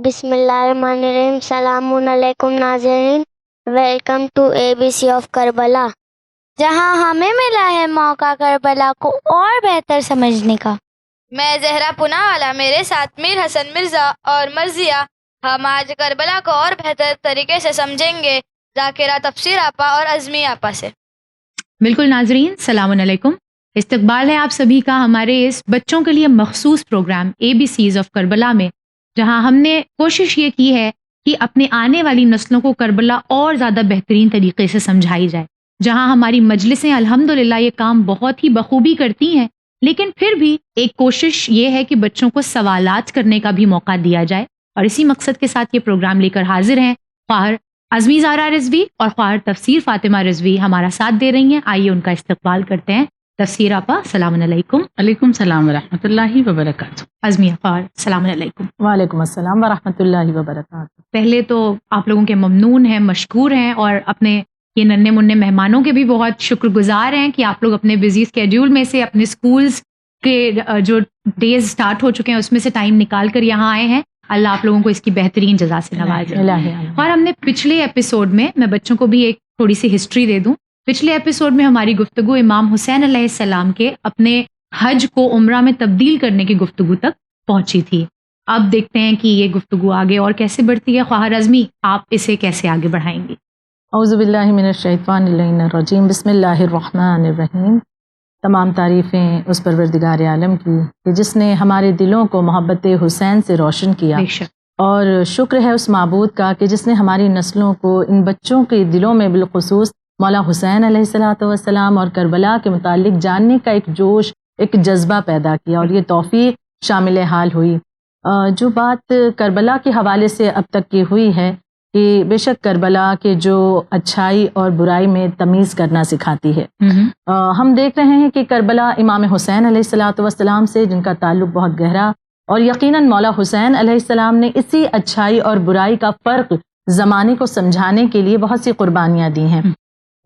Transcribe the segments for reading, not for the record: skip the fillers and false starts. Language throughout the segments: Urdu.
بسم اللہ الرحمن الرحیم. السلام علیکم ناظرین. Welcome to ABC of Karbala, جہاں ہمیں ملا ہے موقع کربلا کو اور بہتر سمجھنے کا. میں زہرا پوناوالا، میرے ساتھ میر حسن مرزا اور مرضیہ. ہم آج کربلا کو اور بہتر طریقے سے سمجھیں گے ذاکرہ تفسیر آپا اور ازمی آپا سے. بالکل ناظرین، السلام علیکم. استقبال ہے آپ سبھی کا ہمارے اس بچوں کے لیے مخصوص پروگرام ABCs آف کربلا میں، جہاں ہم نے کوشش یہ کی ہے کہ اپنے آنے والی نسلوں کو کربلا اور زیادہ بہترین طریقے سے سمجھائی جائے. جہاں ہماری مجلسیں الحمدللہ یہ کام بہت ہی بخوبی کرتی ہیں، لیکن پھر بھی ایک کوشش یہ ہے کہ بچوں کو سوالات کرنے کا بھی موقع دیا جائے، اور اسی مقصد کے ساتھ یہ پروگرام لے کر حاضر ہیں خواہر ازمی زہرا رضوی اور خواہر تفسیر فاطمہ رضوی ہمارا ساتھ دے رہی ہیں. آئیے ان کا استقبال کرتے ہیں. تفسیر آپا السلام علیکم. علیکم السلام ورحمۃ اللہ وبرکاتہ. ازمی خواہر السلام علیکم. وعلیکم السلام ورحمۃ اللہ وبرکاتہ. پہلے تو آپ لوگوں کے ممنون ہیں، مشکور ہیں، اور اپنے یہ ننھے منھے مہمانوں کے بھی بہت شکر گزار ہیں کہ آپ لوگ اپنے بزی اسکیڈیول میں سے، اپنے اسکولز کے جو ڈیز سٹارٹ ہو چکے ہیں اس میں سے ٹائم نکال کر یہاں آئے ہیں. اللہ آپ لوگوں کو اس کی بہترین جزا سے نوازے. اور ہم نے پچھلے ایپیسوڈ میں بچوں کو بھی ایک تھوڑی سی ہسٹری دے دوں. پچھلے ایپیسوڈ میں ہماری گفتگو امام حسین علیہ السلام کے اپنے حج کو عمرہ میں تبدیل کرنے کی گفتگو تک پہنچی تھی. اب دیکھتے ہیں کہ یہ گفتگو آگے اور کیسے بڑھتی ہے. خواہر ازمی، آپ اسے کیسے آگے بڑھائیں گی؟ اعوذ باللہ من الشیطان اللعین الرجیم. بسم اللہ الرحمن الرحیم. تمام تعریفیں اس پروردگار عالم کی کہ جس نے ہمارے دلوں کو محبت حسین سے روشن کیا، بے شک. اور شکر ہے اس معبود کا کہ جس نے ہماری نسلوں کو، ان بچوں کے دلوں میں بالخصوص مولا حسین علیہ الصلوۃ والسلام اور کربلا کے متعلق جاننے کا ایک جوش، ایک جذبہ پیدا کیا، اور یہ توفیق شامل حال ہوئی. جو بات کربلا کے حوالے سے اب تک کی ہوئی ہے کہ بے شک کربلا کے جو اچھائی اور برائی میں تمیز کرنا سکھاتی ہے. ہم دیکھ رہے ہیں کہ کربلا امام حسین علیہ الصلوۃ والسلام سے جن کا تعلق بہت گہرا، اور یقیناً مولا حسین علیہ السلام نے اسی اچھائی اور برائی کا فرق زمانے کو سمجھانے کے لیے بہت سی قربانیاں دی ہیں.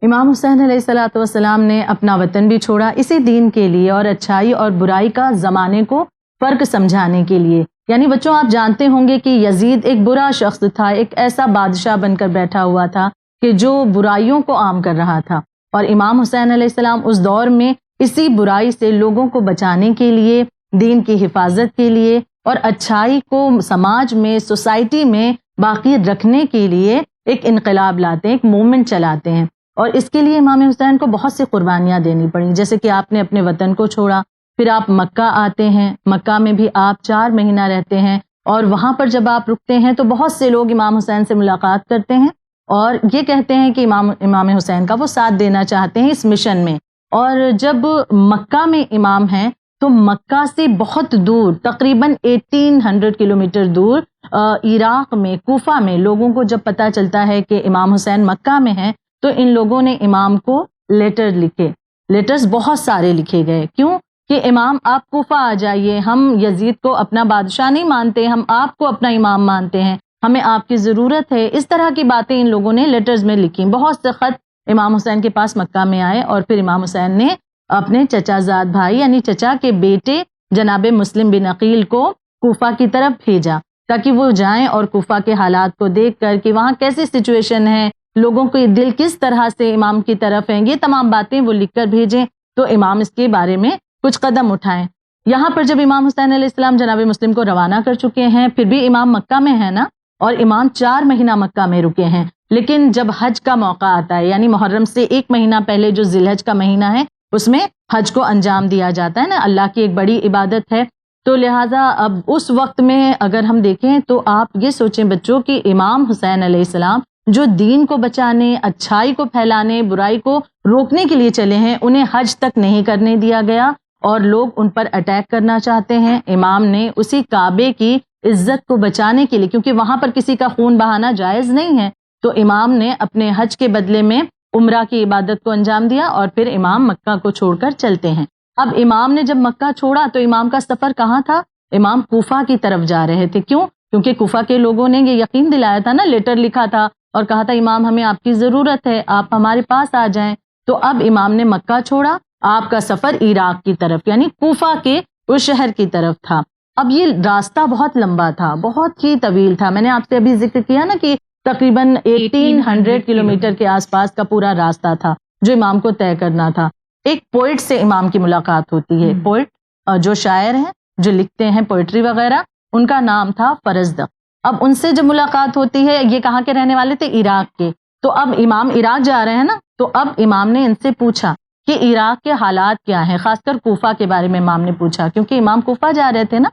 امام حسین علیہ الصلوۃ والسلام نے اپنا وطن بھی چھوڑا اسی دین کے لیے اور اچھائی اور برائی کا زمانے کو فرق سمجھانے کے لیے. یعنی بچوں، آپ جانتے ہوں گے کہ یزید ایک برا شخص تھا، ایک ایسا بادشاہ بن کر بیٹھا ہوا تھا کہ جو برائیوں کو عام کر رہا تھا، اور امام حسین علیہ السلام اس دور میں اسی برائی سے لوگوں کو بچانے کے لیے، دین کی حفاظت کے لیے اور اچھائی کو سماج میں، سوسائٹی میں باقی رکھنے کے لیے ایک انقلاب لاتے ہیں، ایک موومنٹ چلاتے ہیں. اور اس کے لیے امام حسین کو بہت سی قربانیاں دینی پڑیں. جیسے کہ آپ نے اپنے وطن کو چھوڑا، پھر آپ مکہ آتے ہیں، مکہ میں بھی آپ 4 مہینہ رہتے ہیں، اور وہاں پر جب آپ رکتے ہیں تو بہت سے لوگ امام حسین سے ملاقات کرتے ہیں اور یہ کہتے ہیں کہ امام حسین کا وہ ساتھ دینا چاہتے ہیں اس مشن میں. اور جب مکہ میں امام ہیں تو مکہ سے بہت دور، تقریباً 1800 کلومیٹر دور، عراق میں کوفہ میں لوگوں کو جب پتہ چلتا ہے کہ امام حسین مکہ میں ہیں تو ان لوگوں نے امام کو لیٹر لکھے. لیٹرز بہت سارے لکھے گئے. کیوں؟ کہ امام آپ کوفہ آ جائیے، ہم یزید کو اپنا بادشاہ نہیں مانتے، ہم آپ کو اپنا امام مانتے ہیں، ہمیں آپ کی ضرورت ہے. اس طرح کی باتیں ان لوگوں نے لیٹرز میں لکھی. بہت سے خط امام حسین کے پاس مکہ میں آئے، اور پھر امام حسین نے اپنے چچا زاد بھائی یعنی چچا کے بیٹے جناب مسلم بن عقیل کو کوفہ کی طرف بھیجا تاکہ وہ جائیں اور کوفہ کے حالات کو دیکھ کر کہ وہاں کیسی سچویشن ہے، لوگوں کے دل کس طرح سے امام کی طرف ہیں، یہ تمام باتیں وہ لکھ کر بھیجیں تو امام اس کے بارے میں کچھ قدم اٹھائیں. یہاں پر جب امام حسین علیہ السلام جناب مسلم کو روانہ کر چکے ہیں، پھر بھی امام مکہ میں ہے نا، اور امام 4 مہینہ مکہ میں رکے ہیں. لیکن جب حج کا موقع آتا ہے، یعنی محرم سے 1 مہینہ پہلے جو ذی الحج کا مہینہ ہے اس میں حج کو انجام دیا جاتا ہے نا، اللہ کی ایک بڑی عبادت ہے. تو لہٰذا اب اس وقت میں اگر ہم دیکھیں تو آپ یہ سوچیں بچوں کہ امام حسین علیہ السلام جو دین کو بچانے، اچھائی کو پھیلانے، برائی کو روکنے کے لیے چلے ہیں، انہیں حج تک نہیں کرنے دیا گیا اور لوگ ان پر اٹیک کرنا چاہتے ہیں. امام نے اسی کعبے کی عزت کو بچانے کے لیے، کیونکہ وہاں پر کسی کا خون بہانا جائز نہیں ہے، تو امام نے اپنے حج کے بدلے میں عمرہ کی عبادت کو انجام دیا اور پھر امام مکہ کو چھوڑ کر چلتے ہیں. اب امام نے جب مکہ چھوڑا تو امام کا سفر کہاں تھا؟ امام کوفہ کی طرف جا رہے تھے. کیوں؟ کیونکہ کوفہ کے لوگوں نے یہ یقین دلایا تھا نا، لیٹر لکھا تھا اور کہا تھا امام ہمیں آپ کی ضرورت ہے، آپ ہمارے پاس آ جائیں. تو اب امام نے مکہ چھوڑا، آپ کا سفر عراق کی طرف یعنی کوفہ کے اس شہر کی طرف تھا. اب یہ راستہ بہت لمبا تھا, بہت ہی طویل تھا. میں نے آپ سے ابھی ذکر کیا نا کہ تقریباً 1800 کلومیٹر کے آس پاس کا پورا راستہ تھا جو امام کو طے کرنا تھا. ایک پوئٹ سے امام کی ملاقات ہوتی ہے. پوئٹ جو شاعر ہیں, جو لکھتے ہیں پوئٹری وغیرہ, ان کا نام تھا فرزدق. اب ان سے جب ملاقات ہوتی ہے, یہ کہاں کے رہنے والے تھے؟ عراق کے. تو اب امام عراق جا رہے ہیں نا, تو اب امام نے ان سے پوچھا کہ عراق کے حالات کیا ہیں, خاص کر کوفہ کے بارے میں امام نے پوچھا, کیونکہ امام کوفہ جا رہے تھے نا.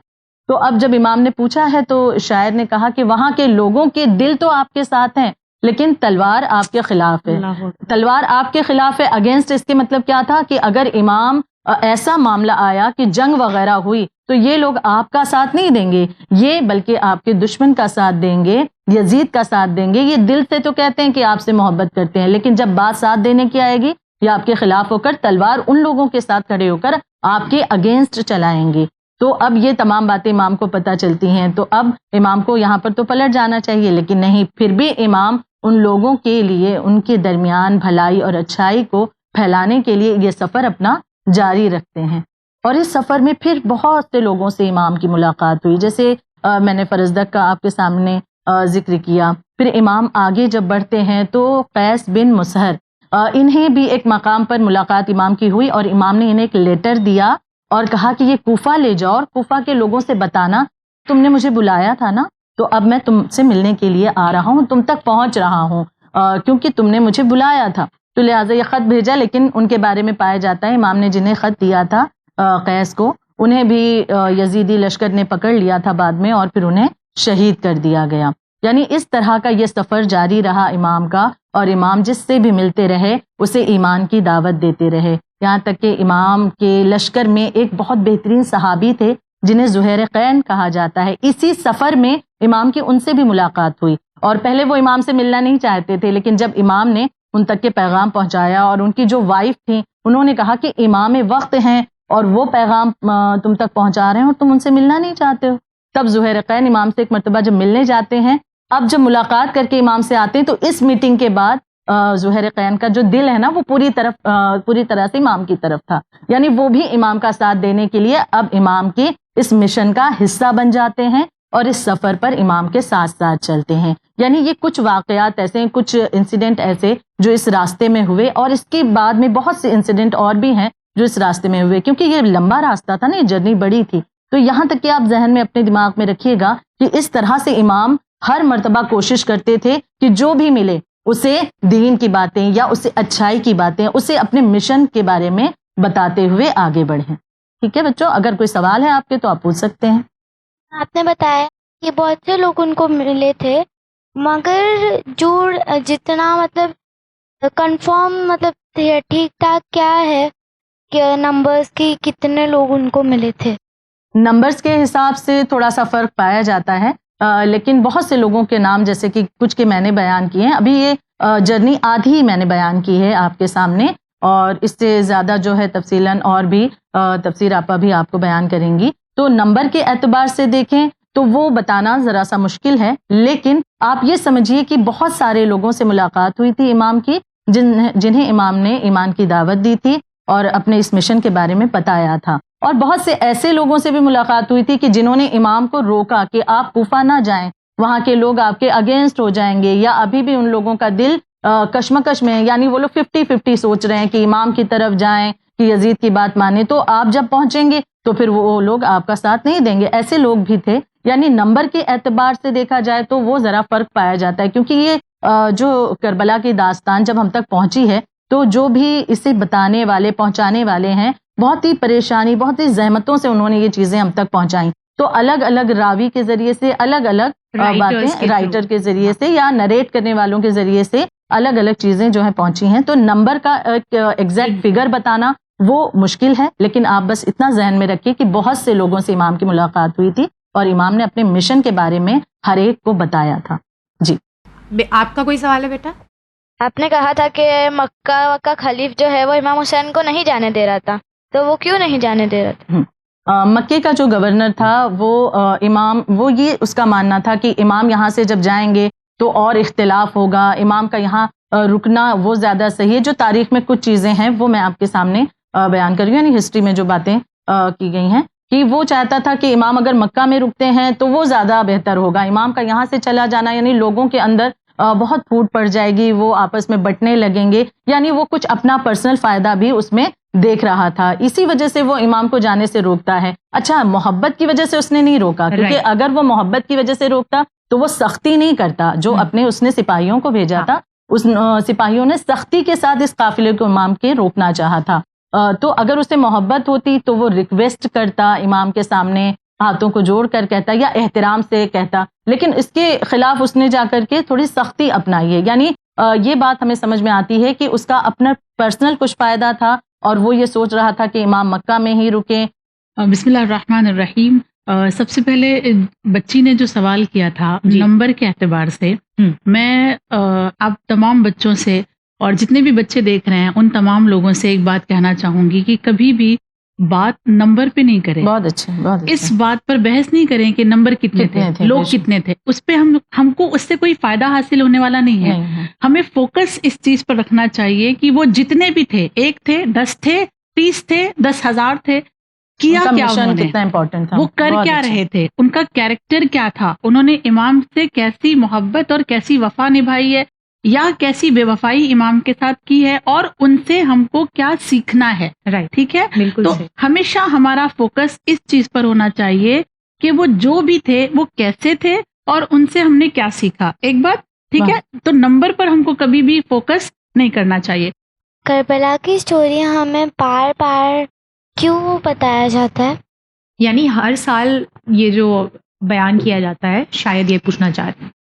تو اب جب امام نے پوچھا ہے تو شاعر نے کہا کہ وہاں کے لوگوں کے دل تو آپ کے ساتھ ہیں, لیکن تلوار آپ کے خلاف ہے. تلوار آپ کے خلاف ہے اگینسٹ, اس کے مطلب کیا تھا کہ اگر امام ایسا معاملہ آیا کہ جنگ وغیرہ ہوئی تو یہ لوگ آپ کا ساتھ نہیں دیں گے, یہ بلکہ آپ کے دشمن کا ساتھ دیں گے, یزید کا ساتھ دیں گے. یہ دل سے تو کہتے ہیں کہ آپ سے محبت کرتے ہیں, لیکن جب بات ساتھ دینے کی آئے گی یا آپ کے خلاف ہو کر تلوار ان لوگوں کے ساتھ کھڑے ہو کر آپ کے اگینسٹ چلائیں گے. تو اب یہ تمام باتیں امام کو پتہ چلتی ہیں. تو اب امام کو یہاں پر تو پلٹ جانا چاہیے, لیکن نہیں, پھر بھی امام ان لوگوں کے لیے, ان کے درمیان بھلائی اور اچھائی کو پھیلانے کے لیے یہ سفر اپنا جاری رکھتے ہیں. اور اس سفر میں پھر بہت سے لوگوں سے امام کی ملاقات ہوئی, جیسے میں نے فرزدق کا آپ کے سامنے ذکر کیا. پھر امام آگے جب بڑھتے ہیں تو قیس بن مسہر, انہیں بھی ایک مقام پر ملاقات امام کی ہوئی, اور امام نے انہیں ایک لیٹر دیا اور کہا کہ یہ کوفہ لے جاؤ اور کوفہ کے لوگوں سے بتانا تم نے مجھے بلایا تھا نا, تو اب میں تم سے ملنے کے لیے آ رہا ہوں, تم تک پہنچ رہا ہوں کیونکہ تم نے مجھے بلایا تھا. تو لہٰذا یہ خط بھیجا. لیکن ان کے بارے میں پایا جاتا ہے امام نے جنہیں خط دیا تھا قیس کو, انہیں بھی یزیدی لشکر نے پکڑ لیا تھا بعد میں, اور پھر انہیں شہید کر دیا گیا. یعنی اس طرح کا یہ سفر جاری رہا امام کا, اور امام جس سے بھی ملتے رہے اسے ایمان کی دعوت دیتے رہے. یہاں تک کہ امام کے لشکر میں ایک بہت بہترین صحابی تھے جنہیں زہیر قین کہا جاتا ہے. اسی سفر میں امام کی ان سے بھی ملاقات ہوئی, اور پہلے وہ امام سے ملنا نہیں چاہتے تھے, لیکن جب امام نے ان تک کے پیغام پہنچایا, اور ان کی جو وائف تھیں انہوں نے کہا کہ امام وقت ہیں اور وہ پیغام تم تک پہنچا رہے ہیں اور تم ان سے ملنا نہیں چاہتے ہو, تب زہیر قین امام سے ایک مرتبہ جب ملنے جاتے ہیں, اب جب ملاقات کر کے امام سے آتے ہیں تو اس میٹنگ کے بعد زہیر قین کا جو دل ہے نا وہ پوری طرح سے امام کی طرف تھا. یعنی وہ بھی امام کا ساتھ دینے کے لیے اب امام کے اس مشن کا حصہ بن جاتے ہیں, اور اس سفر پر امام کے ساتھ ساتھ چلتے ہیں. یعنی یہ کچھ واقعات ایسے ہیں, کچھ انسیڈنٹ ایسے جو اس راستے میں ہوئے, اور اس کے بعد میں بہت سے انسیڈنٹ اور بھی ہیں جو اس راستے میں ہوئے, کیونکہ یہ لمبا راستہ تھا نا, یہ جرنی بڑی تھی. تو یہاں تک کہ آپ ذہن میں اپنے دماغ میں رکھیے گا کہ اس طرح سے امام ہر مرتبہ کوشش کرتے تھے کہ جو بھی ملے اسے دین کی باتیں یا اسے اچھائی کی باتیں, اسے اپنے مشن کے بارے میں بتاتے ہوئے آگے بڑھیں. ٹھیک ہے بچوں, اگر کوئی سوال ہے آپ کے تو آپ پوچھ سکتے ہیں. آپ نے بتایا کہ بہت سے لوگ ان کو ملے تھے, مگر جو جتنا مطلب کنفرم مطلب ٹھیک ٹھاک کیا ہے کہ نمبرز کی کتنے لوگ ان کو ملے تھے؟ نمبرز کے حساب سے تھوڑا سا فرق پایا جاتا ہے, لیکن بہت سے لوگوں کے نام جیسے کہ کچھ کے میں نے بیان کیے ہیں. ابھی یہ جرنی آدھی ہی میں نے بیان کی ہے آپ کے سامنے, اور اس سے زیادہ جو ہے تفصیلاً اور بھی تفسیر آپا بھی آپ کو بیان کریں گی. تو نمبر کے اعتبار سے دیکھیں تو وہ بتانا ذرا سا مشکل ہے, لیکن آپ یہ سمجھیے کہ بہت سارے لوگوں سے ملاقات ہوئی تھی امام کی, جنہیں امام نے ایمان کی دعوت دی تھی اور اپنے اس مشن کے بارے میں بتایا تھا. اور بہت سے ایسے لوگوں سے بھی ملاقات ہوئی تھی کہ جنہوں نے امام کو روکا کہ آپ کوفہ نہ جائیں, وہاں کے لوگ آپ کے اگینسٹ ہو جائیں گے, یا ابھی بھی ان لوگوں کا دل کشمکش میں ہے, یعنی وہ لوگ 50-50 سوچ رہے ہیں کہ امام کی طرف جائیں کہ یزید کی بات مانیں, تو آپ جب پہنچیں گے تو پھر وہ لوگ آپ کا ساتھ نہیں دیں گے. ایسے لوگ بھی تھے. یعنی نمبر کے اعتبار سے دیکھا جائے تو وہ ذرا فرق پایا جاتا ہے, کیونکہ یہ جو کربلا کی داستان جب ہم تک پہنچی ہے تو جو بھی اسے بتانے والے پہنچانے والے ہیں بہت ہی پریشانی, بہت ہی زحمتوں سے انہوں نے یہ چیزیں ہم تک پہنچائیں. تو الگ الگ راوی کے ذریعے سے, الگ الگ باتیں رائٹر کے ذریعے سے یا نریٹ کرنے والوں کے ذریعے سے الگ الگ چیزیں جو ہیں پہنچی ہیں. تو نمبر کا ایگزیکٹ فگر بتانا وہ مشکل ہے, لیکن آپ بس اتنا ذہن میں رکھیے کہ بہت سے لوگوں سے امام کی ملاقات ہوئی تھی اور امام نے اپنے مشن کے بارے میں ہر ایک کو بتایا تھا. جی آپ کا کوئی سوال ہے بیٹا؟ آپ نے کہا تھا کہ مکہ کا خلیف جو ہے وہ امام حسین کو نہیں جانے دے رہا تھا, تو وہ کیوں نہیں جانے دے رہا تھا؟ مکے کا جو گورنر تھا وہ یہ اس کا ماننا تھا کہ امام یہاں سے جب جائیں گے تو اور اختلاف ہوگا, امام کا یہاں رکنا وہ زیادہ صحیح ہے. جو تاریخ میں کچھ چیزیں ہیں وہ میں آپ کے سامنے بیان کر رہی ہوں, یعنی ہسٹری میں جو باتیں کی گئی ہیں. کہ وہ چاہتا تھا کہ امام اگر مکہ میں رکتے ہیں تو وہ زیادہ بہتر ہوگا، امام کا یہاں سے چلا جانا یعنی لوگوں کے اندر بہت پھوٹ پڑ جائے گی، وہ آپس میں بٹنے لگیں گے، یعنی وہ کچھ اپنا پرسنل فائدہ بھی اس میں دیکھ رہا تھا، اسی وجہ سے وہ امام کو جانے سے روکتا ہے۔ اچھا، محبت کی وجہ سے اس نے نہیں روکا، کیونکہ اگر وہ محبت کی وجہ سے روکتا تو وہ سختی نہیں کرتا، جو اپنے اس نے سپاہیوں کو بھیجا تھا، اس سپاہیوں نے سختی کے ساتھ اس قافلے کو امام کے روکنا چاہا تھا۔ تو اگر اسے محبت ہوتی تو وہ ریکویسٹ کرتا، امام کے سامنے ہاتھوں کو جوڑ کر کہتا یا احترام سے کہتا، لیکن اس کے خلاف اس نے جا کر کے تھوڑی سختی اپنائی ہے، یعنی یہ بات ہمیں سمجھ میں آتی ہے کہ اس کا اپنا پرسنل کچھ فائدہ تھا اور وہ یہ سوچ رہا تھا کہ امام مکہ میں ہی رکیں۔ بسم اللہ الرحمن الرحیم۔ سب سے پہلے بچی نے جو سوال کیا تھا نمبر کے اعتبار سے، میں آپ تمام بچوں سے اور جتنے بھی بچے دیکھ رہے ہیں ان تمام لوگوں سے ایک بات کہنا چاہوں گی کہ کبھی بھی بات نمبر پہ نہیں کریں۔ بہت اچھا، بہت اچھا۔ اس بات پر بحث نہیں کریں کہ نمبر کتنے تھے، لوگ کتنے تھے، اس پہ ہم کو اس سے کوئی فائدہ حاصل ہونے والا نہیں ہے۔ ہمیں فوکس اس چیز پر رکھنا چاہیے کہ وہ جتنے بھی تھے، 1 تھے، 10 تھے، 30 تھے، 10,000 تھے، کیا انہوں نے، کتنا امپورٹنٹ تھا، وہ کر کیا رہے تھے، ان کا کیریکٹر کیا تھا، انہوں نے امام سے کیسی محبت اور کیسی وفا نبھائی ہے یا کیسی بے وفائی امام کے ساتھ کی ہے، اور ان سے ہم کو کیا سیکھنا ہے۔ ٹھیک ہے، بالکل تو ہمیشہ ہمارا فوکس اس چیز پر ہونا چاہیے کہ وہ جو بھی تھے وہ کیسے تھے اور ان سے ہم نے کیا سیکھا۔ ایک بات ٹھیک ہے، تو نمبر پر ہم کو کبھی بھی فوکس نہیں کرنا چاہیے۔ کربلا کی سٹوری ہمیں بار بار کیوں بتایا جاتا ہے؟ یعنی ہر سال یہ جو بیان کیا جاتا ہے، شاید یہ پوچھنا چاہ رہے ہیں۔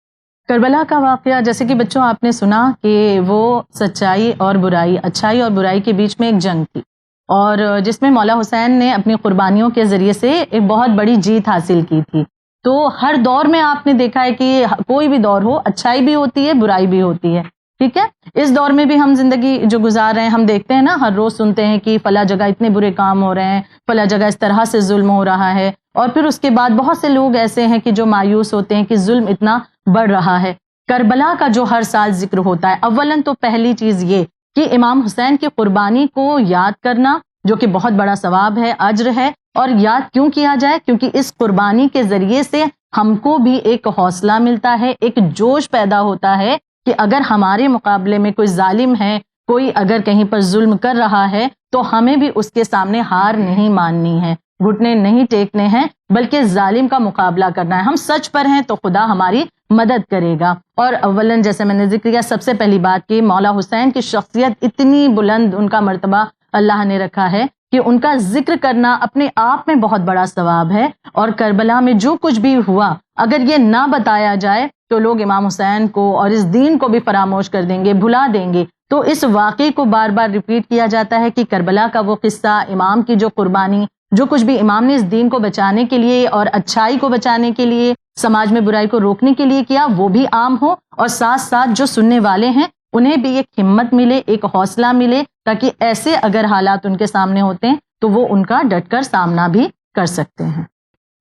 کربلا کا واقعہ جیسے کہ بچوں آپ نے سنا کہ وہ سچائی اور برائی، اچھائی اور برائی کے بیچ میں ایک جنگ تھی، اور جس میں مولا حسین نے اپنی قربانیوں کے ذریعے سے ایک بہت بڑی جیت حاصل کی تھی۔ تو ہر دور میں آپ نے دیکھا ہے کہ کوئی بھی دور ہو، اچھائی بھی ہوتی ہے، برائی بھی ہوتی ہے، ٹھیک ہے۔ اس دور میں بھی ہم زندگی جو گزار رہے ہیں، ہم دیکھتے ہیں نا، ہر روز سنتے ہیں کہ فلاں جگہ اتنے برے کام ہو رہے ہیں، فلاں جگہ اس طرح سے ظلم ہو رہا ہے، اور پھر اس کے بعد بہت سے لوگ ایسے ہیں کہ جو مایوس ہوتے ہیں کہ ظلم اتنا بڑھ رہا ہے۔ کربلا کا جو ہر سال ذکر ہوتا ہے، اولاً تو پہلی چیز یہ کہ امام حسین کی قربانی کو یاد کرنا، جو کہ بہت بڑا ثواب ہے، اجر ہے، اور یاد کیوں کیا جائے؟ کیونکہ اس قربانی کے ذریعے سے ہم کو بھی ایک حوصلہ ملتا ہے، ایک جوش پیدا ہوتا ہے کہ اگر ہمارے مقابلے میں کوئی ظالم ہے، کوئی اگر کہیں پر ظلم کر رہا ہے، تو ہمیں بھی اس کے سامنے ہار نہیں ماننی ہے، گھٹنے نہیں ٹیکنے ہیں، بلکہ ظالم کا مقابلہ کرنا ہے۔ ہم سچ پر ہیں تو خدا ہماری مدد کرے گا۔ اور اولاً جیسے میں نے ذکر کیا، سب سے پہلی بات کہ مولا حسین کی شخصیت اتنی بلند، ان کا مرتبہ اللہ نے رکھا ہے کہ ان کا ذکر کرنا اپنے آپ میں بہت بڑا ثواب ہے، اور کربلا میں جو کچھ بھی ہوا اگر یہ نہ بتایا جائے تو لوگ امام حسین کو اور اس دین کو بھی فراموش کر دیں گے، بھلا دیں گے۔ تو اس واقعے کو بار بار ریپیٹ کیا جاتا ہے کہ کربلا کا وہ قصہ، امام کی جو قربانی، جو کچھ بھی امام نے اس دین کو بچانے کے لیے اور اچھائی کو بچانے کے لیے، سماج میں برائی کو روکنے کے لیے کیا، وہ بھی عام ہو، اور ساتھ ساتھ جو سننے والے ہیں انہیں بھی ایک ہمت ملے، ایک حوصلہ ملے، تاکہ ایسے اگر حالات ان کے سامنے ہوتے ہیں تو وہ ان کا ڈٹ کر سامنا بھی کر سکتے ہیں۔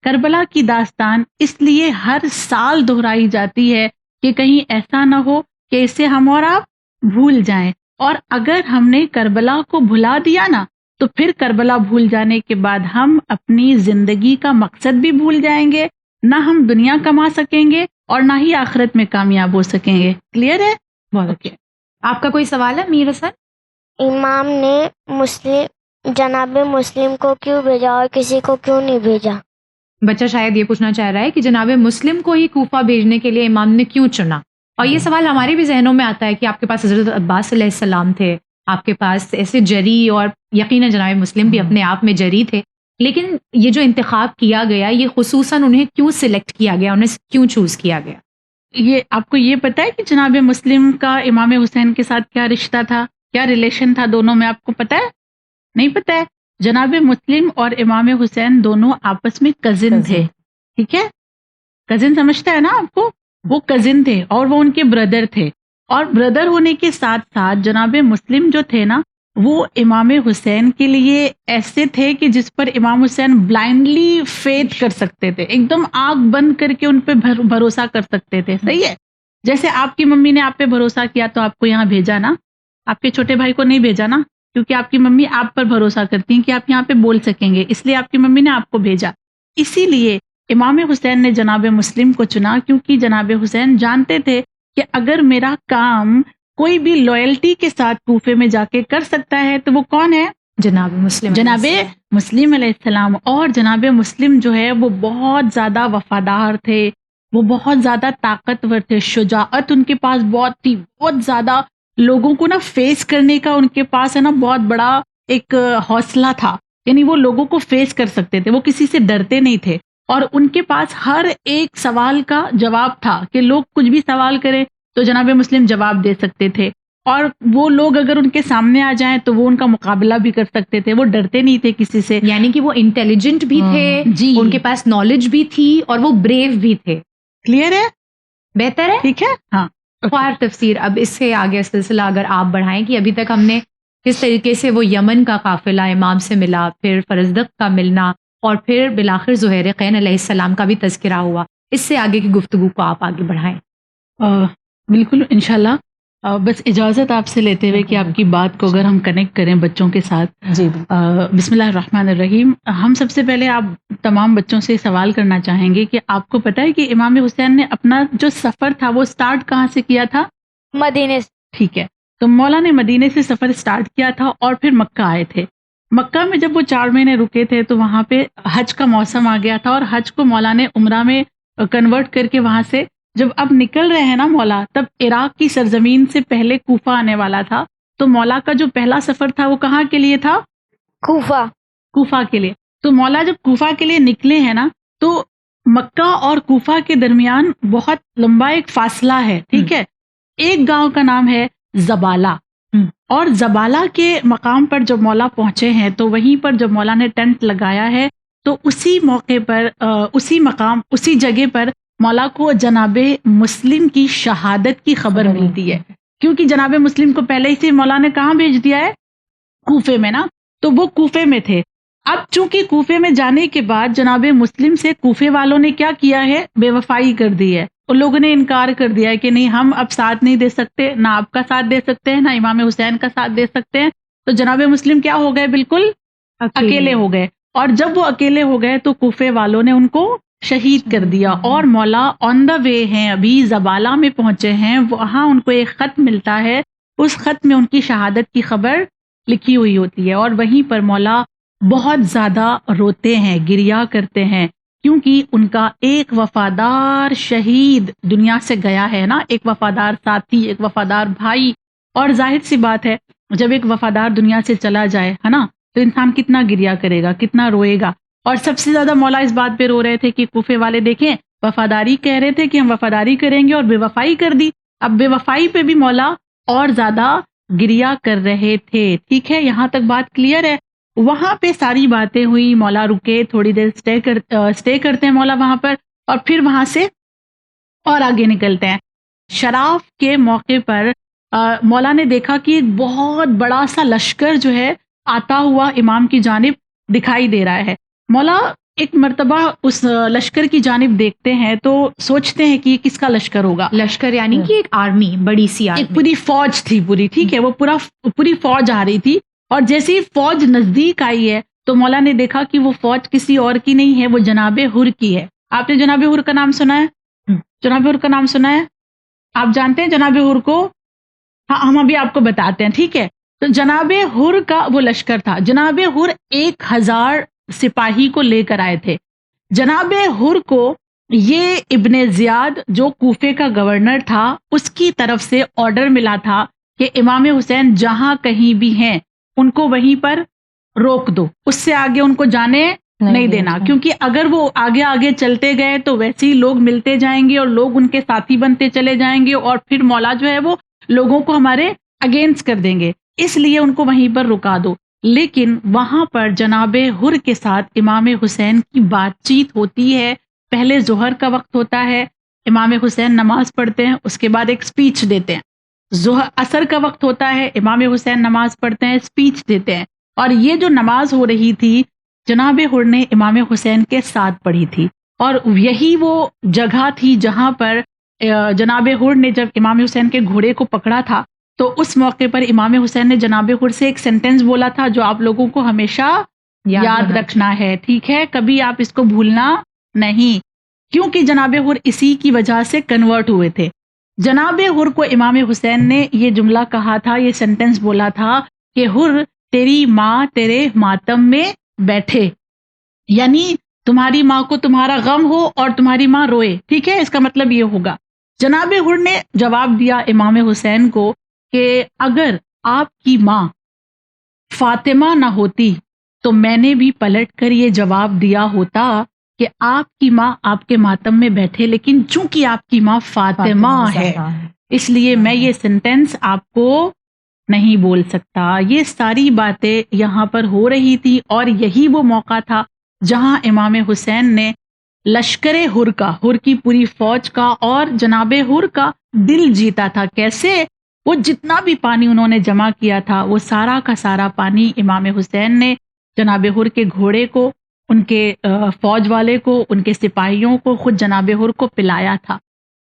کربلا کی داستان اس لیے ہر سال دہرائی جاتی ہے کہ کہیں ایسا نہ ہو کہ اسے ہم اور آپ بھول جائیں، اور اگر ہم نے کربلا کو بھلا دیا نا تو پھر کربلا بھول جانے کے بعد ہم اپنی زندگی کا مقصد بھی بھول جائیں گے، نہ ہم دنیا کما سکیں گے اور نہ ہی آخرت میں کامیاب ہو سکیں گے۔ کلیئر ہے؟ بہت اچھا۔ آپ کا کوئی سوال ہے میر حسن؟ امام نے جناب مسلم کو کیوں بھیجا اور کسی کو کیوں نہیں بھیجا؟ بچہ شاید یہ پوچھنا چاہ رہا ہے کہ جناب مسلم کو ہی کوفہ بھیجنے کے لیے امام نے کیوں چنا، اور یہ سوال ہمارے بھی ذہنوں میں آتا ہے کہ آپ کے پاس حضرت عباس علیہ السلام تھے، آپ کے پاس ایسے جری، اور یقیناً جناب مسلم بھی اپنے آپ میں جری تھے، لیکن یہ جو انتخاب کیا گیا، یہ خصوصاً انہیں کیوں سلیکٹ کیا گیا، انہیں کیوں چوز کیا گیا؟ یہ آپ کو یہ پتہ ہے کہ جناب مسلم کا امام حسین کے ساتھ کیا رشتہ تھا، کیا ریلیشن تھا دونوں میں؟ آپ کو پتہ ہے؟ نہیں پتہ ہے؟ جناب مسلم اور امام حسین دونوں آپس میں کزن تھے، ٹھیک ہے؟ کزن سمجھتا ہے نا آپ کو؟ وہ کزن تھے اور وہ ان کے بردر تھے، اور بردر ہونے کے ساتھ ساتھ جناب مسلم جو تھے نا، وہ امام حسین کے لیے ایسے تھے کہ جس پر امام حسین بلائنڈلی فیتھ کر سکتے تھے، ایک دم آنکھ بند کر کے ان پہ بھروسہ کر سکتے تھے۔ صحیح ہے؟ جیسے آپ کی ممی نے آپ پہ بھروسہ کیا تو آپ کو یہاں بھیجا نا، آپ کے چھوٹے بھائی کو نہیں بھیجا نا، کیونکہ آپ کی ممی آپ پر بھروسہ کرتی ہیں کہ آپ یہاں پہ بول سکیں گے، اس لیے آپ کی ممی نے آپ کو بھیجا. اسی لیے امام حسین نے جناب مسلم کو چنا، کیونکہ جناب حسین جانتے تھے کہ اگر میرا کام کوئی بھی لویلٹی کے ساتھ کوفے میں جا کے کر سکتا ہے تو وہ کون ہے؟ جناب مسلم جناب مسلم علیہ السلام. اور جناب مسلم جو ہے وہ بہت زیادہ وفادار تھے، وہ بہت زیادہ طاقتور تھے، شجاعت ان کے پاس بہت تھی، بہت زیادہ لوگوں کو نا فیس کرنے کا ان کے پاس ہے نا بہت بڑا ایک حوصلہ تھا. یعنی وہ لوگوں کو فیس کر سکتے تھے، وہ کسی سے ڈرتے نہیں تھے. اور ان کے پاس ہر ایک سوال کا جواب تھا کہ لوگ کچھ بھی سوال کریں تو جناب مسلم جواب دے سکتے تھے. اور وہ لوگ اگر ان کے سامنے آ جائیں تو وہ ان کا مقابلہ بھی کر سکتے تھے، وہ ڈرتے نہیں تھے کسی سے. یعنی کہ وہ انٹیلیجنٹ بھی تھے جی، ان کے پاس نالج بھی تھی اور وہ بریو بھی تھے. کلیئر ہے؟ بہتر ہے. ٹھیک ہے. ہاں خوار تفسیر اب اس سے آگے سلسلہ اگر آپ بڑھائیں کہ ابھی تک ہم نے کس طریقے سے وہ یمن کا قافلہ امام سے ملا، پھر فرزدق کا ملنا، اور پھر بالآخر زہیر قین علیہ السلام کا بھی تذکرہ ہوا، اس سے آگے کی گفتگو کو آپ آگے بڑھائیں. بالکل انشاءاللہ. بس اجازت آپ سے لیتے ہوئے کہ آپ کی بات کو اگر ہم کنیکٹ کریں بچوں کے ساتھ. جی بسم اللہ الرحمن الرحیم. ہم سب سے پہلے آپ تمام بچوں سے سوال کرنا چاہیں گے کہ آپ کو پتہ ہے کہ امام حسین نے اپنا جو سفر تھا وہ سٹارٹ کہاں سے کیا تھا؟ مدینے سے. ٹھیک ہے. تو مولا نے مدینے سے سفر سٹارٹ کیا تھا اور پھر مکہ آئے تھے. مکہ میں جب وہ 4 مہینے رکے تھے تو وہاں پہ حج کا موسم آ گیا تھا، اور حج کو مولا نے عمرہ میں کنورٹ کر کے وہاں سے جب اب نکل رہے ہیں نا مولا، تب عراق کی سرزمین سے پہلے کوفہ آنے والا تھا. تو مولا کا جو پہلا سفر تھا وہ کہاں کے لیے تھا؟ کوفہ کے لیے. تو مولا جب کوفہ کے لیے نکلے ہیں نا تو مکہ اور کوفہ کے درمیان بہت لمبا ایک فاصلہ ہے. ٹھیک ہے. ایک گاؤں کا نام ہے زبالہ، اور زبالہ کے مقام پر جب مولا پہنچے ہیں تو وہیں پر جب مولا نے ٹینٹ لگایا ہے تو اسی موقع پر اسی مقام اسی جگہ پر مولا کو جناب مسلم کی شہادت کی خبر ملتی ہے. کیونکہ جناب مسلم کو پہلے ہی سے مولا نے کہاں بھیج دیا ہے؟ کوفے میں نا. تو وہ کوفے میں تھے. اب چونکہ کوفے میں جانے کے بعد جناب مسلم سے کوفے والوں نے کیا کیا ہے؟ بے وفائی کر دی ہے. ان لوگوں نے انکار کر دیا ہے کہ نہیں، ہم اب ساتھ نہیں دے سکتے، نہ آپ کا ساتھ دے سکتے ہیں، نہ امام حسین کا ساتھ دے سکتے ہیں. تو جناب مسلم کیا ہو گئے؟ بالکل اکیلے ہو گئے. اور جب وہ اکیلے ہو گئے تو کوفے والوں نے ان کو شہید کر دیا. اور مولا آن دا وے ہیں، ابھی زبالہ میں پہنچے ہیں، وہاں ان کو ایک خط ملتا ہے. اس خط میں ان کی شہادت کی خبر لکھی ہوئی ہوتی ہے، اور وہیں پر مولا بہت زیادہ روتے ہیں، گریا کرتے ہیں، کیونکہ ان کا ایک وفادار شہید دنیا سے گیا ہے نا، ایک وفادار ساتھی، ایک وفادار بھائی. اور ظاہر سی بات ہے جب ایک وفادار دنیا سے چلا جائے ہے نا تو انسان کتنا گریا کرے گا، کتنا روئے گا. اور سب سے زیادہ مولا اس بات پہ رو رہے تھے کہ کوفے والے دیکھیں وفاداری کہہ رہے تھے کہ ہم وفاداری کریں گے اور بے وفائی کر دی. اب بے وفائی پہ بھی مولا اور زیادہ گریا کر رہے تھے. ٹھیک ہے، یہاں تک بات کلیئر ہے. وہاں پہ ساری باتیں ہوئی، مولا رکے تھوڑی دیر اسٹے کرتے ہیں مولا وہاں پر، اور پھر وہاں سے اور آگے نکلتے ہیں. شراف کے موقع پر مولا نے دیکھا کہ ایک بہت بڑا سا لشکر جو ہے آتا ہوا امام کی جانب دکھائی دے رہا ہے. مولا ایک مرتبہ اس لشکر کی جانب دیکھتے ہیں تو سوچتے ہیں کہ یہ کس کا لشکر ہوگا. لشکر یعنی کہ ایک آرمی، بڑی سی آرمی، ایک پوری فوج تھی پوری. ٹھیک ہے، وہ پوری فوج آ رہی تھی. اور جیسے ہی فوج نزدیک آئی ہے تو مولا نے دیکھا کہ وہ فوج کسی اور کی نہیں ہے، وہ جناب حر کی ہے. آپ نے جناب حر کا نام سنا ہے؟ جناب حر کا نام سنا ہے؟ آپ جانتے ہیں جناب حر کو؟ ہاں، ہم ابھی آپ کو بتاتے ہیں. ٹھیک ہے. تو جناب حر کا وہ لشکر تھا. جناب حر 1000 سپاہی کو لے کر آئے تھے. جناب حر کو یہ ابن زیاد جو کوفے کا گورنر تھا اس کی طرف سے آرڈر ملا تھا کہ امام حسین جہاں کہیں بھی ہیں ان کو وہیں پر روک دو، اس سے آگے ان کو جانے نہیں دینا. کیونکہ اگر وہ آگے چلتے گئے تو ویسے ہی لوگ ملتے جائیں گے اور لوگ ان کے ساتھی بنتے چلے جائیں گے، اور پھر مولا جو ہے وہ لوگوں کو ہمارے اگینسٹ کر دیں گے. اس لیے ان کو وہیں پر رکا دو. لیکن وہاں پر جناب حر کے ساتھ امام حسین کی بات چیت ہوتی ہے. پہلے ظہر کا وقت ہوتا ہے، امام حسین نماز پڑھتے ہیں، اس کے بعد ایک سپیچ دیتے ہیں. عصر کا وقت ہوتا ہے، امام حسین نماز پڑھتے ہیں، سپیچ دیتے ہیں. اور یہ جو نماز ہو رہی تھی جناب حر نے امام حسین کے ساتھ پڑھی تھی، اور یہی وہ جگہ تھی جہاں پر جناب حر نے جب امام حسین کے گھوڑے کو پکڑا تھا تو اس موقع پر امام حسین نے جناب حر سے ایک سینٹینس بولا تھا جو آپ لوگوں کو ہمیشہ یاد رکھنا ہے، ٹھیک ہے، کبھی آپ اس کو بھولنا نہیں، کیونکہ جناب حر اسی کی وجہ سے کنورٹ ہوئے تھے۔ جناب حر کو امام حسین نے یہ جملہ کہا تھا، یہ سینٹینس بولا تھا کہ حر تیری ماں تیرے ماتم میں بیٹھے، یعنی تمہاری ماں کو تمہارا غم ہو اور تمہاری ماں روئے، ٹھیک ہے، اس کا مطلب یہ ہوگا۔ جناب حر نے جواب دیا امام حسین کو کہ اگر آپ کی ماں فاطمہ نہ ہوتی تو میں نے بھی پلٹ کر یہ جواب دیا ہوتا کہ آپ کی ماں آپ کے ماتم میں بیٹھے، لیکن چونکہ آپ کی ماں فاطمہ ہے اس لیے میں یہ سینٹینس آپ کو نہیں بول سکتا۔ یہ ساری باتیں یہاں پر ہو رہی تھی اور یہی وہ موقع تھا جہاں امام حسین نے لشکر حر کا، حر کی پوری فوج کا اور جناب حر کا دل جیتا تھا۔ کیسے؟ وہ جتنا بھی پانی انہوں نے جمع کیا تھا وہ سارا کا سارا پانی امام حسین نے جناب حر کے گھوڑے کو، ان کے فوج والے کو، ان کے سپاہیوں کو، خود جناب حر کو پلایا تھا۔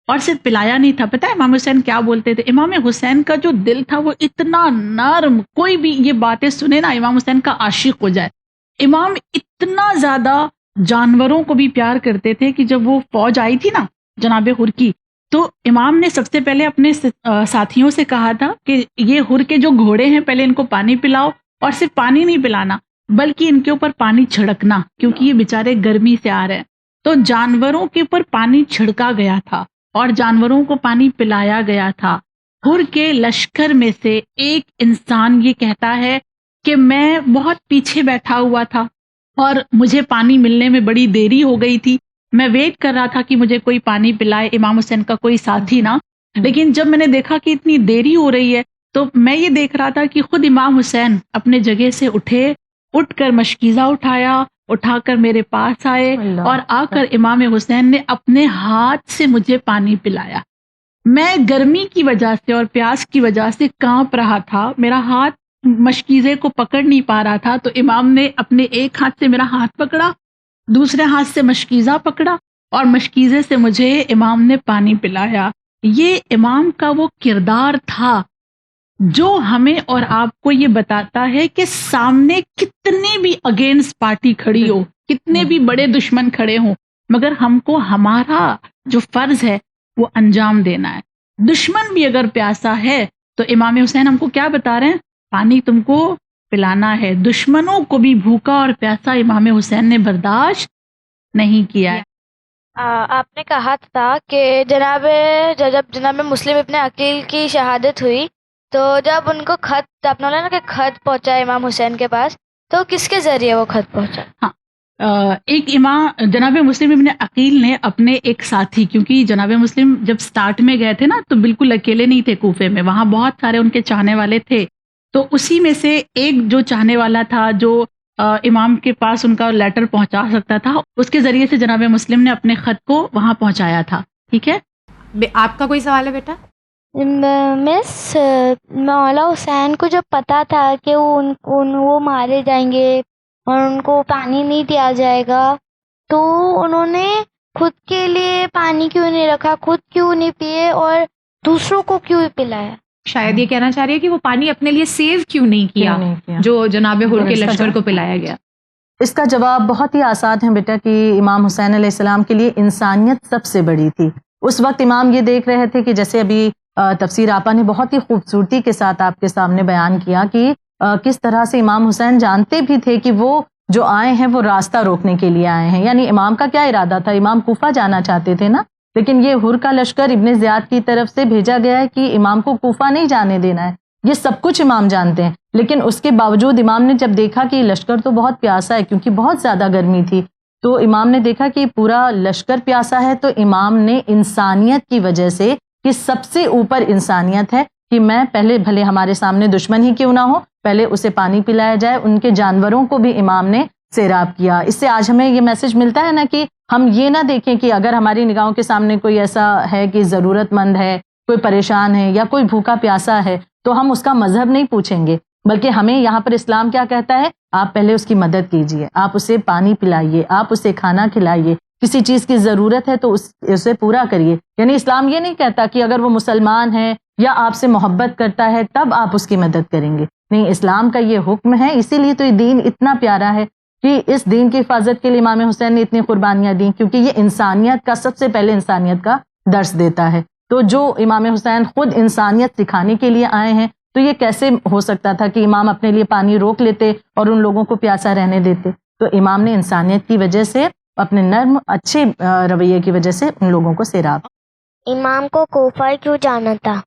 اور صرف پلایا نہیں تھا، پتہ ہے امام حسین کیا بولتے تھے؟ امام حسین کا جو دل تھا وہ اتنا نرم، کوئی بھی یہ باتیں سنے نا امام حسین کا عاشق ہو جائے۔ امام اتنا زیادہ جانوروں کو بھی پیار کرتے تھے کہ جب وہ فوج آئی تھی نا جناب حر کی، تو امام نے سب سے پہلے اپنے ساتھیوں سے کہا تھا کہ یہ حر کے جو گھوڑے ہیں پہلے ان کو پانی پلاؤ، اور صرف پانی نہیں پلانا بلکہ ان کے اوپر پانی چھڑکنا، کیونکہ یہ بیچارے گرمی سے آ رہے ہیں۔ تو جانوروں کے اوپر پانی چھڑکا گیا تھا اور جانوروں کو پانی پلایا گیا تھا۔ حر کے لشکر میں سے ایک انسان یہ کہتا ہے کہ میں بہت پیچھے بیٹھا ہوا تھا اور مجھے پانی ملنے میں بڑی دیری ہو گئی تھی، میں ویٹ کر رہا تھا کہ مجھے کوئی پانی پلائے، امام حسین کا کوئی ساتھی نہ، لیکن جب میں نے دیکھا کہ اتنی دیری ہو رہی ہے تو میں یہ دیکھ رہا تھا کہ خود امام حسین اپنے جگہ سے اٹھ کر مشکیزہ اٹھا کر میرے پاس آئے اور آ کر امام حسین نے اپنے ہاتھ سے مجھے پانی پلایا۔ میں گرمی کی وجہ سے اور پیاس کی وجہ سے کانپ رہا تھا، میرا ہاتھ مشکیزے کو پکڑ نہیں پا رہا تھا، تو امام نے اپنے ایک ہاتھ سے میرا ہاتھ پکڑا، دوسرے ہاتھ سے مشکیزہ پکڑا اور مشکیزے سے مجھے امام نے پانی پلایا۔ یہ امام کا وہ کردار تھا جو ہمیں اور آپ کو یہ بتاتا ہے کہ سامنے کتنے بھی اگینسٹ پارٹی کھڑی ہو، کتنے بھی بڑے دشمن کھڑے ہوں، مگر ہم کو ہمارا جو فرض ہے وہ انجام دینا ہے۔ دشمن بھی اگر پیاسا ہے تو امام حسین ہم کو کیا بتا رہے ہیں؟ پانی تم کو پلانا ہے۔ دشمنوں کو بھی بھوکا اور پیاسا امام حسین نے برداشت نہیں کیا ہے۔ آپ نے کہا تھا کہ جب جناب مسلم ابن عقیل کی شہادت ہوئی تو جب ان کو خط، آپ نے بولا نا کہ خط پہنچا امام حسین کے پاس، تو کس کے ذریعے وہ خط پہنچا؟ ہاں، ایک امام جناب مسلم ابن عقیل نے اپنے ایک ساتھی، کیونکہ جناب مسلم جب سٹارٹ میں گئے تھے نا تو بالکل اکیلے نہیں تھے کوفے میں، وہاں بہت سارے ان کے چاہنے والے تھے، تو اسی میں سے ایک جو چاہنے والا تھا جو امام کے پاس ان کا لیٹر پہنچا سکتا تھا، اس کے ذریعے سے جناب مسلم نے اپنے خط کو وہاں پہنچایا تھا۔ ٹھیک ہے، آپ کا کوئی سوال ہے بیٹا؟ مس، مولا حسین کو جب پتا تھا کہ وہ مارے جائیں گے اور ان کو پانی نہیں دیا جائے گا، تو انہوں نے خود کے لیے پانی کیوں نہیں رکھا، خود کیوں نہیں پیے اور دوسروں کو کیوں پلایا؟ شاید یہ کہنا چاہ رہی ہے کہ وہ پانی اپنے لیے سیو کیوں نہیں کیا جو جناب حر کے لشکر کو پلایا گیا۔ اس کا جواب بہت ہی آسان ہے بیٹا کہ امام حسین علیہ السلام کے لیے انسانیت سب سے بڑی تھی۔ اس وقت امام یہ دیکھ رہے تھے کہ جیسے ابھی تفسیر آپا نے بہت ہی خوبصورتی کے ساتھ آپ کے سامنے بیان کیا کہ کس طرح سے امام حسین جانتے بھی تھے کہ وہ جو آئے ہیں وہ راستہ روکنے کے لیے آئے ہیں، یعنی امام کا کیا ارادہ تھا؟ امام کوفہ جانا چاہتے تھے نا، لیکن یہ حر کا لشکر ابن زیاد کی طرف سے بھیجا گیا ہے کہ امام کو کوفہ نہیں جانے دینا ہے، یہ سب کچھ امام جانتے ہیں، لیکن اس کے باوجود امام نے جب دیکھا کہ لشکر تو بہت پیاسا ہے کیونکہ بہت زیادہ گرمی تھی، تو امام نے دیکھا کہ پورا لشکر پیاسا ہے، تو امام نے انسانیت کی وجہ سے کہ سب سے اوپر انسانیت ہے کہ میں پہلے بھلے ہمارے سامنے دشمن ہی کیوں نہ ہو، پہلے اسے پانی پلایا جائے، ان کے جانوروں کو بھی امام نے سیراب کیا۔ اس سے آج ہمیں یہ میسج ملتا ہے نا کہ ہم یہ نہ دیکھیں کہ اگر ہماری نگاہوں کے سامنے کوئی ایسا ہے کہ ضرورت مند ہے، کوئی پریشان ہے یا کوئی بھوکا پیاسا ہے، تو ہم اس کا مذہب نہیں پوچھیں گے، بلکہ ہمیں یہاں پر اسلام کیا کہتا ہے؟ آپ پہلے اس کی مدد کیجئے، آپ اسے پانی پلائیے، آپ اسے کھانا کھلائیے، کسی چیز کی ضرورت ہے تو اسے پورا کریے. یعنی اسلام یہ نہیں کہتا کہ اگر وہ مسلمان ہے یا آپ سے محبت کرتا ہے تب آپ اس کی مدد کریں گے. نہیں، اسلام کا یہ حکم ہے. اسی لیے تو یہ دین اتنا پیارا ہے کہ اس دین کی حفاظت کے لیے امام حسین نے اتنی قربانیاں دیں، کیونکہ یہ انسانیت کا، سب سے پہلے انسانیت کا درس دیتا ہے. تو جو امام حسین خود انسانیت سکھانے کے لیے آئے ہیں، تو یہ کیسے ہو سکتا تھا کہ امام اپنے لیے پانی روک لیتے اور ان لوگوں کو پیاسا رہنے دیتے؟ تو امام نے انسانیت کی وجہ سے، اپنے نرم اچھے رویے کی وجہ سے ان لوگوں کو سیراب. امام کو کوفہ کیوں جانا تھا؟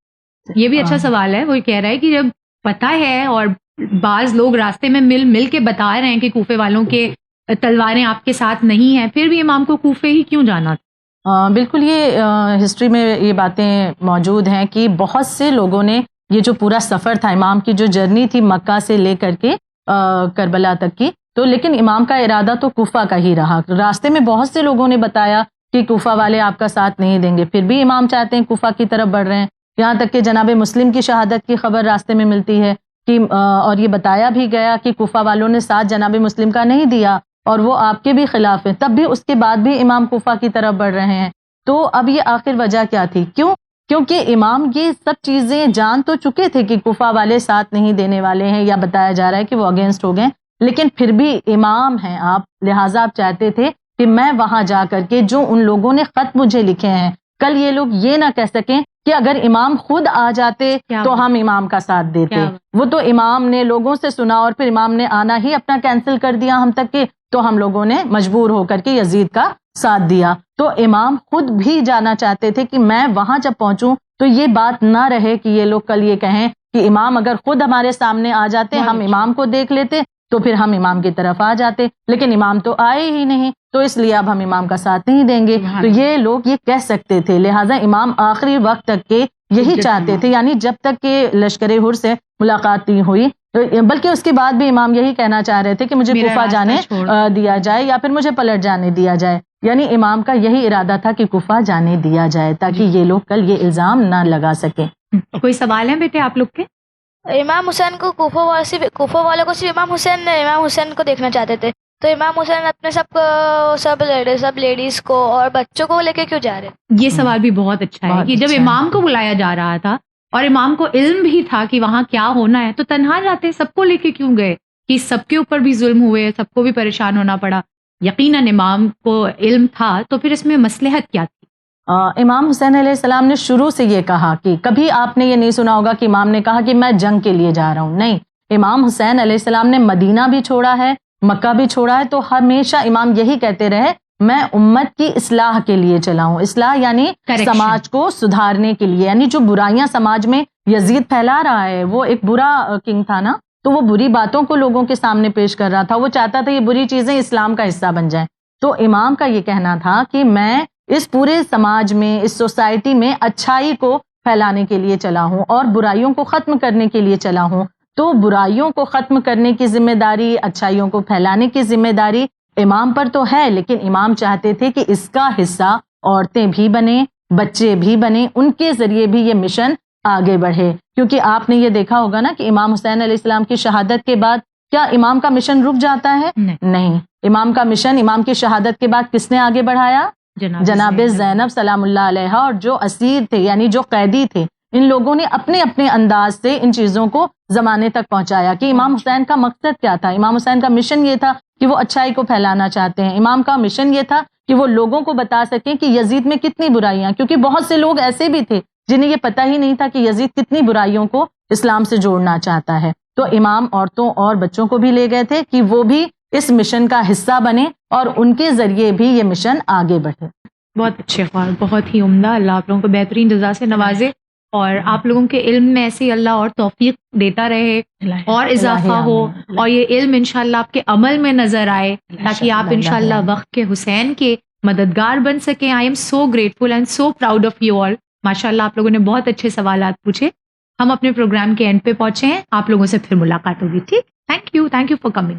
یہ بھی اچھا سوال ہے. وہ کہہ رہا ہے کہ جب پتہ ہے اور بعض لوگ راستے میں مل کے بتا رہے ہیں کہ کوفے والوں کے تلواریں آپ کے ساتھ نہیں ہیں، پھر بھی امام کو کوفے ہی کیوں جانا تھا؟ بالکل، یہ ہسٹری میں یہ باتیں موجود ہیں کہ بہت سے لوگوں نے یہ جو پورا سفر تھا، امام کی جو جرنی تھی مکہ سے لے کر کے کربلا تک کی، تو لیکن امام کا ارادہ تو کوفہ کا ہی رہا. راستے میں بہت سے لوگوں نے بتایا کہ کوفہ والے آپ کا ساتھ نہیں دیں گے، پھر بھی امام چاہتے ہیں کوفہ کی طرف بڑھ رہے ہیں. یہاں تک کہ جناب مسلم کی شہادت کی خبر راستے میں ملتی ہے کہ اور یہ بتایا بھی گیا کہ کوفہ والوں نے ساتھ جناب مسلم کا نہیں دیا اور وہ آپ کے بھی خلاف ہیں، تب بھی اس کے بعد بھی امام کوفہ کی طرف بڑھ رہے ہیں. تو اب یہ آخر وجہ کیا تھی؟ کیونکہ امام یہ سب چیزیں جان تو چکے تھے کہ کوفہ والے ساتھ نہیں دینے والے ہیں، یا بتایا جا رہا ہے کہ وہ اگینسٹ ہو گئے، لیکن پھر بھی امام ہیں آپ، لہٰذا آپ چاہتے تھے کہ میں وہاں جا کر کے جو ان لوگوں نے خط مجھے لکھے ہیں، کل یہ لوگ یہ نہ کہہ سکیں کہ اگر امام خود آ جاتے تو ہم امام کا ساتھ دیتے. وہ تو امام نے لوگوں سے سنا اور پھر امام نے آنا ہی اپنا کینسل کر دیا ہم تک کے، تو ہم لوگوں نے مجبور ہو کر کے یزید کا ساتھ دیا. تو امام خود بھی جانا چاہتے تھے کہ میں وہاں جب پہنچوں تو یہ بات نہ رہے کہ یہ لوگ کل یہ کہیں کہ امام اگر خود ہمارے سامنے آ جاتے، ہم امام کو دیکھ لیتے تو پھر ہم امام کی طرف آ جاتے، لیکن امام تو آئے ہی نہیں، تو اس لیے اب ہم امام کا ساتھ نہیں دیں گے. تو یہ لوگ یہ کہہ سکتے تھے، لہٰذا امام آخری وقت تک کے یہی چاہتے تھے، یعنی جب تک کہ لشکر حر سے ملاقات نہیں ہوئی، بلکہ اس کے بعد بھی امام یہی کہنا چاہ رہے تھے کہ مجھے کوفہ جانے دیا جائے یا پھر مجھے پلٹ جانے دیا جائے. یعنی امام کا یہی ارادہ تھا کہ کوفہ جانے دیا جائے تاکہ یہ لوگ کل یہ الزام نہ لگا سکیں. کوئی سوال ہے بیٹے آپ لوگ کے؟ امام حسین کو کوفہ والوں کو صرف امام حسین کو دیکھنا چاہتے تھے، تو امام حسین اپنے سب لیڈیز کو اور بچوں کو لے کے کیوں جا رہے؟ یہ سوال بھی بہت اچھا ہے کہ جب امام کو بلایا جا رہا تھا اور امام کو علم بھی تھا کہ وہاں کیا ہونا ہے، تو تنہا جاتے، سب کو لے کے کیوں گئے؟ کہ سب کے اوپر بھی ظلم ہوئے، سب کو بھی پریشان ہونا پڑا. یقیناً امام کو علم تھا، تو پھر اس میں مصلحت کیا تھی؟ امام حسین علیہ السلام نے شروع سے یہ کہا کہ کبھی آپ نے یہ نہیں سنا ہوگا کہ امام نے کہا کہ میں جنگ کے لیے جا رہا ہوں. نہیں، امام حسین علیہ السلام نے مدینہ بھی چھوڑا ہے، مکہ بھی چھوڑا ہے، تو ہمیشہ امام یہی کہتے رہے میں امت کی اصلاح کے لیے چلا ہوں. اصلاح یعنی سماج کو سدھارنے کے لیے، یعنی جو برائیاں سماج میں یزید پھیلا رہا ہے، وہ ایک برا کنگ تھا نا، تو وہ بری باتوں کو لوگوں کے سامنے پیش کر رہا تھا، وہ چاہتا تھا یہ بری چیزیں اسلام کا حصہ بن جائیں. تو امام کا یہ کہنا تھا کہ میں اس پورے سماج میں، اس سوسائٹی میں اچھائی کو پھیلانے کے لیے چلا ہوں اور برائیوں کو ختم کرنے کے لیے چلا ہوں. تو برائیوں کو ختم کرنے کی ذمہ داری، اچھائیوں کو پھیلانے کی ذمہ داری امام پر تو ہے، لیکن امام چاہتے تھے کہ اس کا حصہ عورتیں بھی بنیں، بچے بھی بنیں، ان کے ذریعے بھی یہ مشن آگے بڑھے. کیونکہ آپ نے یہ دیکھا ہوگا نا کہ امام حسین علیہ السلام کی شہادت کے بعد کیا امام کا مشن رک جاتا ہے؟ نہیں، امام کا مشن امام کی شہادت کے بعد کس نے آگے بڑھایا؟ جناب زینب سلام اللہ علیہ، اور جو اسیر تھے یعنی جو قیدی تھے، ان لوگوں نے اپنے اپنے انداز سے ان چیزوں کو زمانے تک پہنچایا. کہ امام حسین کا مقصد کیا تھا؟ امام حسین کا مشن یہ تھا کہ وہ اچھائی کو پھیلانا چاہتے ہیں. امام کا مشن یہ تھا کہ وہ لوگوں کو بتا سکیں کہ یزید میں کتنی برائیاں، کیونکہ بہت سے لوگ ایسے بھی تھے جنہیں یہ پتہ ہی نہیں تھا کہ یزید کتنی برائیوں کو اسلام سے جوڑنا چاہتا ہے. تو امام عورتوں اور بچوں کو بھی لے گئے تھے کہ وہ بھی اس مشن کا حصہ بنے اور ان کے ذریعے بھی یہ مشن آگے بڑھے. بہت اچھے خواب، بہت ہی عمدہ. اللہ آپ لوگوں کو بہترین جزا سے نوازے اور آپ لوگوں کے علم میں ایسے اللہ اور توفیق دیتا رہے اور اضافہ ہو، اور یہ علم انشاءاللہ آپ کے عمل میں نظر آئے تاکہ آپ انشاءاللہ وقت کے حسین کے مددگار بن سکیں. I am so grateful and so proud of you all. ماشاءاللہ آپ لوگوں نے بہت اچھے سوالات پوچھے. ہم اپنے پروگرام کے اینڈ پہ پہنچے ہیں، آپ لوگوں سے پھر ملاقات ہوگی. ٹھیک، تھینک یو فار کمنگ.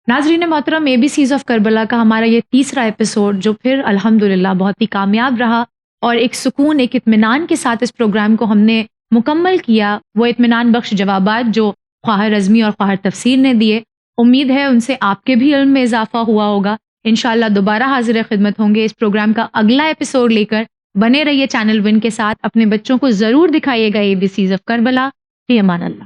ناظرین محترم، ABCs آف کربلا کا ہمارا یہ تیسرا ایپیسوڈ جو پھر الحمدللہ بہت ہی کامیاب رہا اور ایک سکون، ایک اطمینان کے ساتھ اس پروگرام کو ہم نے مکمل کیا. وہ اطمینان بخش جوابات جو خواہر رضمی اور خواہر تفسیر نے دیے، امید ہے ان سے آپ کے بھی علم میں اضافہ ہوا ہوگا. انشاءاللہ دوبارہ حاضر خدمت ہوں گے اس پروگرام کا اگلا ایپیسوڈ لے کر. بنے رہیے چینل ون کے ساتھ. اپنے بچوں کو ضرور دکھائیے گا ABCs آف کربلا. فی امان اللہ.